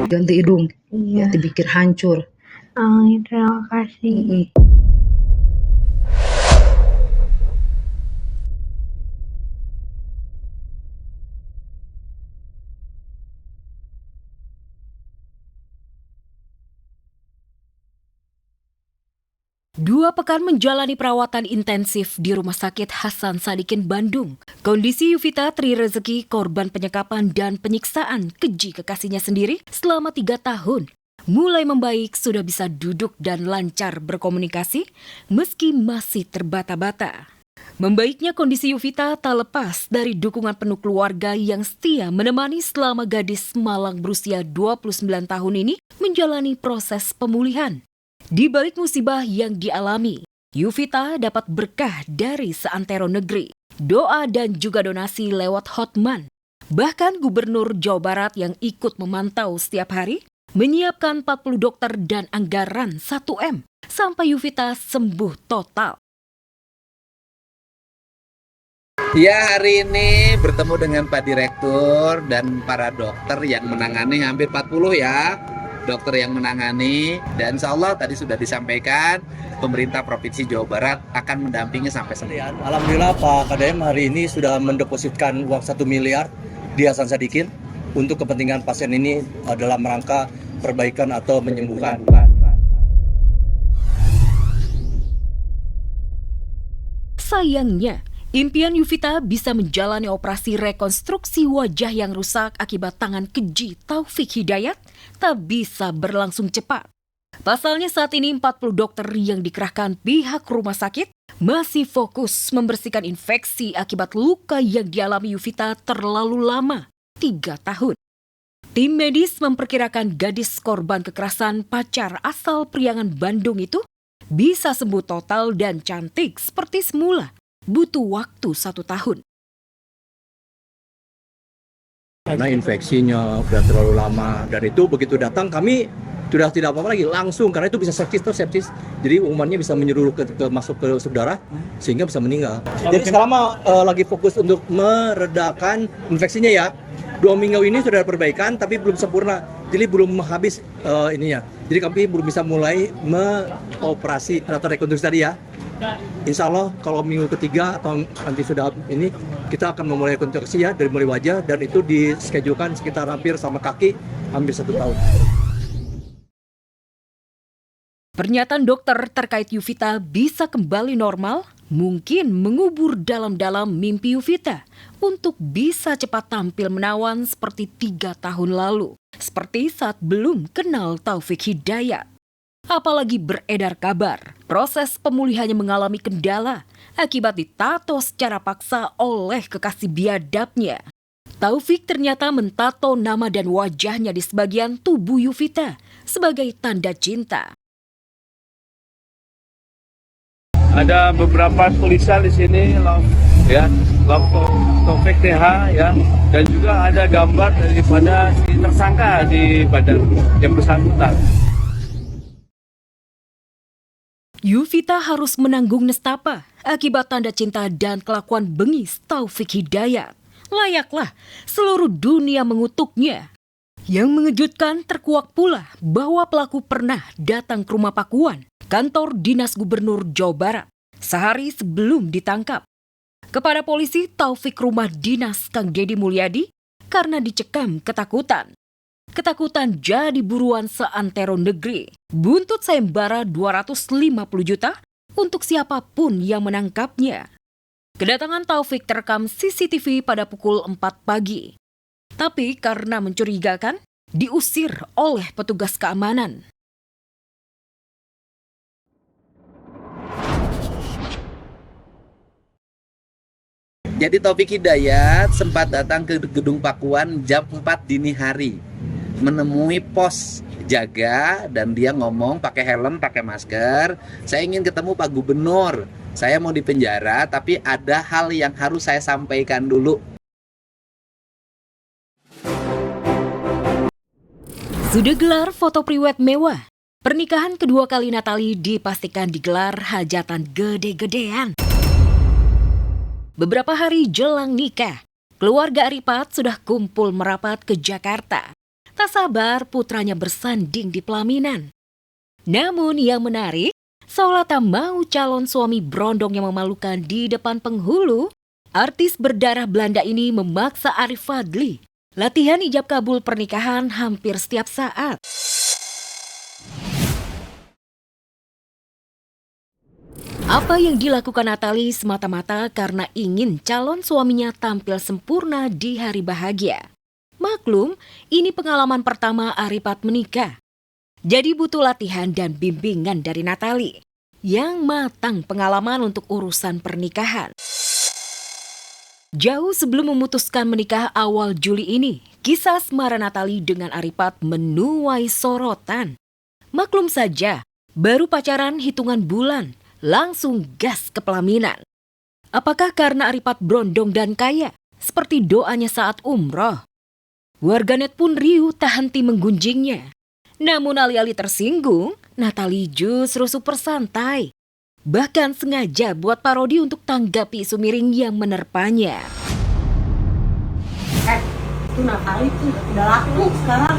Ganti hidung, Iya. dipikir hancur. Terima kasih. Dua pekan menjalani perawatan intensif di Rumah Sakit Hasan Sadikin, Bandung. Kondisi Yuvita Tri Rezeki, korban penyekapan dan penyiksaan keji kekasihnya sendiri selama 3 tahun, mulai membaik, sudah bisa duduk dan lancar berkomunikasi meski masih terbata-bata. Membaiknya kondisi Yuvita tak lepas dari dukungan penuh keluarga yang setia menemani selama gadis Malang berusia 29 tahun ini menjalani proses pemulihan. Di balik musibah yang dialami, Yuvita dapat berkah dari seantero negeri, doa dan juga donasi lewat Hotman. Bahkan Gubernur Jawa Barat yang ikut memantau setiap hari menyiapkan 40 dokter dan anggaran 1 M sampai Yuvita sembuh total. Ya, hari ini bertemu dengan Pak Direktur dan para dokter yang menangani, hampir 40 ya, dokter yang menangani, dan insya Allah tadi sudah disampaikan pemerintah Provinsi Jawa Barat akan mendampingi sampai sembuh. Alhamdulillah Pak KDM hari ini sudah mendepositkan uang 1 miliar di Hasan Sadikin untuk kepentingan pasien ini dalam rangka perbaikan atau menyembuhkan. Sayangnya, impian Yuvita bisa menjalani operasi rekonstruksi wajah yang rusak akibat tangan keji Taufik Hidayat tak bisa berlangsung cepat. Pasalnya saat ini 40 dokter yang dikerahkan pihak rumah sakit masih fokus membersihkan infeksi akibat luka yang dialami Yuvita terlalu lama, 3 tahun. Tim medis memperkirakan gadis korban kekerasan pacar asal Priangan, Bandung itu bisa sembuh total dan cantik seperti semula. Butuh waktu 1 tahun. Karena infeksinya sudah terlalu lama dan itu begitu datang kami sudah tidak apa-apa lagi langsung karena itu bisa sepsis, jadi umumannya bisa menyeluruh masuk ke darah sehingga bisa meninggal. Jadi sekarang lagi fokus untuk meredakan infeksinya ya. 2 minggu ini sudah ada perbaikan tapi belum sempurna, jadi belum habis ininya. Jadi kami belum bisa mulai mengoperasi atau rekonstruksi tadi ya. Insya Allah kalau minggu ketiga atau nanti sudah ini kita akan memulai rekonstruksi ya dari mulai wajah dan itu diskedulkan sekitar hampir sama kaki hampir 1 tahun. Pernyataan dokter terkait Yuvita bisa kembali normal mungkin mengubur dalam-dalam mimpi Yuvita untuk bisa cepat tampil menawan seperti 3 tahun lalu, seperti saat belum kenal Taufik Hidayat. Apalagi beredar kabar, proses pemulihannya mengalami kendala akibat ditato secara paksa oleh kekasih biadabnya. Taufik ternyata mentato nama dan wajahnya di sebagian tubuh Yuvita sebagai tanda cinta. Ada beberapa tulisan di sini, love Taufik TH ya, dan juga ada gambar daripada si tersangka di badan yang bersangkutan. Yuvita harus menanggung nestapa akibat tanda cinta dan kelakuan bengis Taufik Hidayat. Layaklah seluruh dunia mengutuknya. Yang mengejutkan terkuak pula bahwa pelaku pernah datang ke rumah Pakuan, kantor Dinas Gubernur Jawa Barat, sehari sebelum ditangkap. Kepada polisi, Taufik rumah dinas Kang Deddy Mulyadi karena dicekam ketakutan. Ketakutan jadi buruan seantero negeri. Buntut sayembara 250 juta untuk siapapun yang menangkapnya. Kedatangan Taufik terekam CCTV pada pukul 4 pagi. Tapi karena mencurigakan, diusir oleh petugas keamanan. Jadi Taufik Hidayat sempat datang ke gedung Pakuan jam 4 dini hari, menemui pos jaga dan dia ngomong pakai helm, pakai masker, saya ingin ketemu Pak Gubernur, saya mau di penjara tapi ada hal yang harus saya sampaikan dulu. Sudah gelar foto priwet mewah. Pernikahan kedua kali Natali dipastikan digelar hajatan gede-gedean. Beberapa hari jelang nikah, keluarga Aripat sudah kumpul merapat ke Jakarta. Tak sabar putranya bersanding di pelaminan. Namun yang menarik, seolah tak mau calon suami berondong yang memalukan di depan penghulu, artis berdarah Belanda ini memaksa Arif Fadli latihan ijab kabul pernikahan hampir setiap saat. Apa yang dilakukan Natali semata-mata karena ingin calon suaminya tampil sempurna di hari bahagia. Maklum, ini pengalaman pertama Arifat menikah. Jadi butuh latihan dan bimbingan dari Natali yang matang pengalaman untuk urusan pernikahan. Jauh sebelum memutuskan menikah awal Juli ini, kisah asmara Natali dengan Arifat menuai sorotan. Maklum saja, baru pacaran hitungan bulan, langsung gas ke pelaminan. Apakah karena Arifat berondong dan kaya, seperti doanya saat umroh? Warganet pun riuh tak henti menggunjingnya. Namun alih-alih tersinggung, Natali justru super santai. Bahkan sengaja buat parodi untuk tanggapi isu miring yang menerpanya. Itu Natali tuh udah laku sekarang.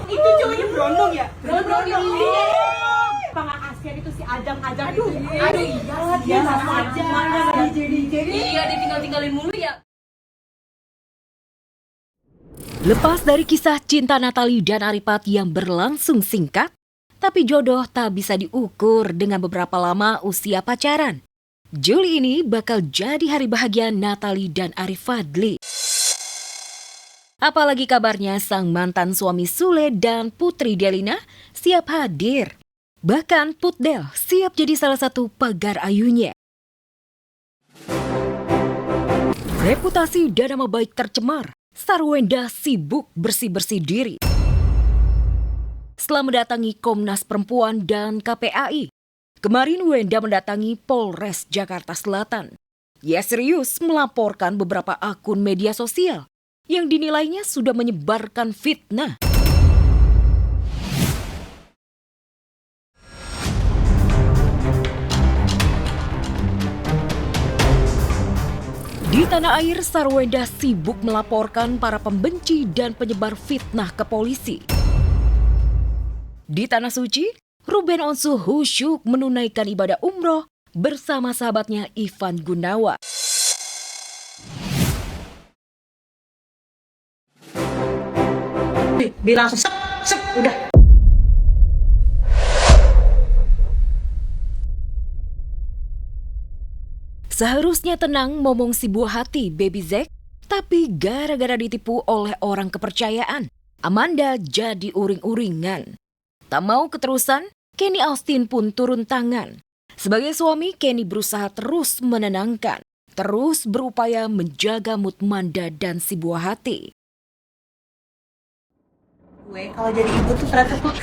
Itu cowoknya berondong ya? Berondong. Pangak Asian itu si Ajang-Ajang itu. Aduh iya, dia sama Ajang. Mana DJ. Iya, ditinggal-tinggalin mulu ya. Lepas dari kisah cinta Natali dan Arifat yang berlangsung singkat, tapi jodoh tak bisa diukur dengan beberapa lama usia pacaran. Juli ini bakal jadi hari bahagia Natali dan Arif Fadli. Apalagi kabarnya sang mantan suami Sule dan Putri Delina siap hadir. Bahkan Putdel siap jadi salah satu pagar ayunya. Reputasi dan nama baik tercemar. Sarwenda sibuk bersih-bersih diri. Setelah mendatangi Komnas Perempuan dan KPAI, kemarin Wenda mendatangi Polres Jakarta Selatan. Ia serius melaporkan beberapa akun media sosial yang dinilainya sudah menyebarkan fitnah. Di tanah air, Sarwenda sibuk melaporkan para pembenci dan penyebar fitnah ke polisi. Di Tanah Suci, Ruben Onsu khusyuk menunaikan ibadah umroh bersama sahabatnya Ivan Gunawan. Bilang sep, udah. Seharusnya tenang momong si buah hati Baby Zack, tapi gara-gara ditipu oleh orang kepercayaan, Amanda jadi uring-uringan. Tak mau keterusan, Kenny Austin pun turun tangan. Sebagai suami, Kenny berusaha terus menenangkan, terus berupaya menjaga mood Manda dan si buah hati. Gue kalau jadi ibu tuh ternyata tuh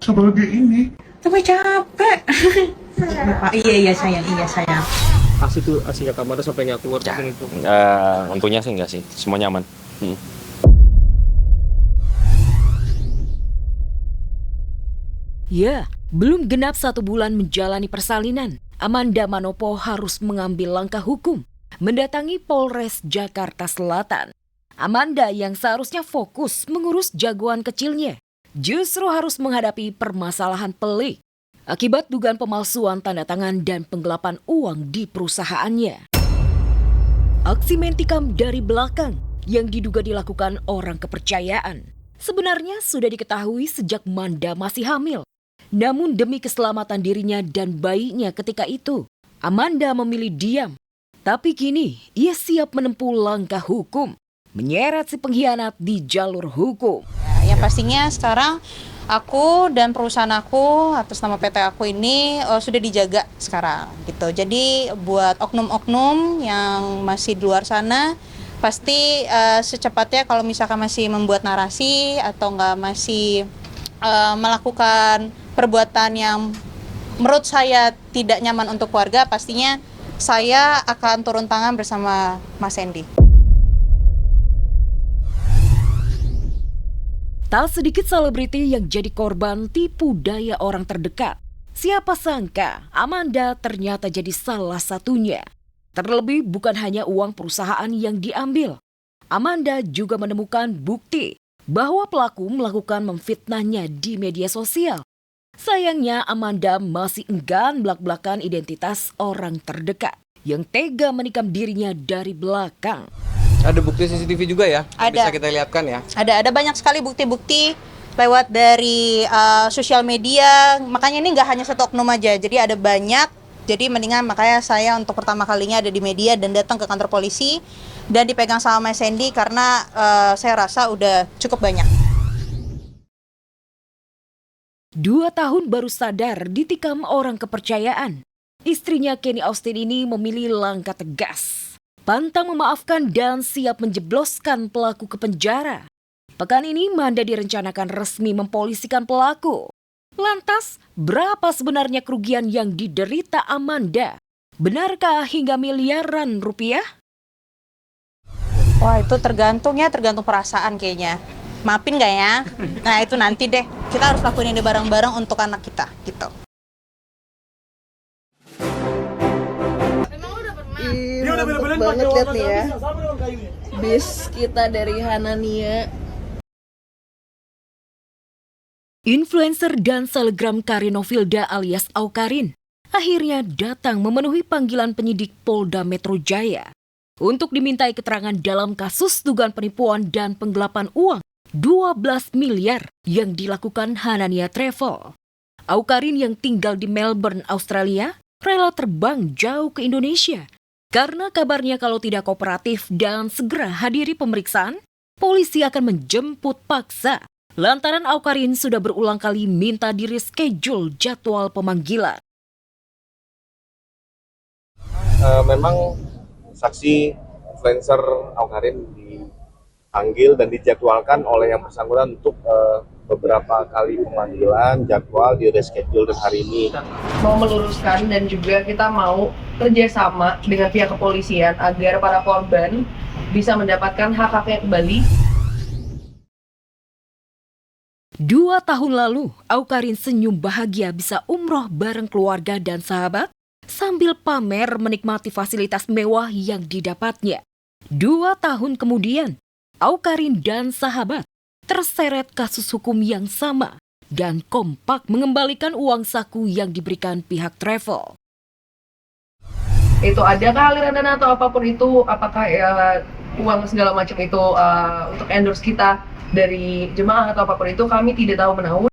sebagai ini tapi capek. Iya sayang. Asli ke kamar sampai nggak keluar itu. Untungnya sih enggak sih, semuanya aman. Ya, belum genap 1 bulan menjalani persalinan, Amanda Manopo harus mengambil langkah hukum, mendatangi Polres Jakarta Selatan. Amanda yang seharusnya fokus mengurus jagoan kecilnya, justru harus menghadapi permasalahan pelik akibat dugaan pemalsuan tanda tangan dan penggelapan uang di perusahaannya. Aksi mentikam dari belakang yang diduga dilakukan orang kepercayaan sebenarnya sudah diketahui sejak Manda masih hamil. Namun demi keselamatan dirinya dan bayinya ketika itu, Amanda memilih diam. Tapi kini ia siap menempuh langkah hukum, menyeret si pengkhianat di jalur hukum. Ya pastinya sekarang aku dan perusahaan aku atas nama PT aku ini sudah dijaga sekarang gitu. Jadi buat oknum-oknum yang masih di luar sana, pasti secepatnya kalau misalkan masih membuat narasi atau masih melakukan perbuatan yang menurut saya tidak nyaman untuk keluarga, pastinya saya akan turun tangan bersama Mas Hendy. Tak sedikit selebriti yang jadi korban tipu daya orang terdekat. Siapa sangka Amanda ternyata jadi salah satunya. Terlebih bukan hanya uang perusahaan yang diambil. Amanda juga menemukan bukti bahwa pelaku melakukan memfitnahnya di media sosial. Sayangnya Amanda masih enggan belak-belakan identitas orang terdekat yang tega menikam dirinya dari belakang. Ada bukti CCTV juga ya? Ada. Bisa kita lihatkan ya? Ada banyak sekali bukti-bukti lewat dari sosial media. Makanya ini nggak hanya satu oknum aja, jadi ada banyak. Jadi mendingan makanya saya untuk pertama kalinya ada di media dan datang ke kantor polisi dan dipegang sama Mas Sandy karena saya rasa udah cukup banyak. 2 tahun baru sadar ditikam orang kepercayaan. Istrinya Kenny Austin ini memilih langkah tegas, pantang memaafkan dan siap menjebloskan pelaku ke penjara. Pekan ini Manda direncanakan resmi mempolisikan pelaku. Lantas, berapa sebenarnya kerugian yang diderita Amanda? Benarkah hingga miliaran rupiah? Wah, itu tergantung perasaan kayaknya. Maafin nggak ya? Nah, itu nanti deh. Kita harus lakuin ini bareng-bareng untuk anak kita, gitu. Banget lihat nih ya. Bis kita dari Hanania. Influencer dan selebgram Karinovilda alias Aukarin akhirnya datang memenuhi panggilan penyidik Polda Metro Jaya untuk dimintai keterangan dalam kasus dugaan penipuan dan penggelapan uang 12 miliar yang dilakukan Hanania Travel. Aukarin yang tinggal di Melbourne, Australia, rela terbang jauh ke Indonesia karena kabarnya kalau tidak kooperatif dan segera hadiri pemeriksaan, polisi akan menjemput paksa. Lantaran Aukarin sudah berulang kali minta di reschedule jadwal pemanggilan. Memang saksi influencer Aukarin dipanggil dan dijadwalkan oleh yang bersangkutan untuk beberapa kali pemanggilan, jadwal di reschedule dan hari ini. Mau meluruskan dan juga kita mau kerjasama dengan pihak kepolisian agar para korban bisa mendapatkan hak-haknya kembali. 2 tahun lalu, Aukarin senyum bahagia bisa umroh bareng keluarga dan sahabat sambil pamer menikmati fasilitas mewah yang didapatnya. 2 tahun kemudian, Aukarin dan sahabat terseret kasus hukum yang sama dan kompak mengembalikan uang saku yang diberikan pihak travel. Itu adakah aliran dana atau apapun itu, apakah uang segala macam itu untuk endorse kita dari jemaah atau apapun itu, kami tidak tahu menahu.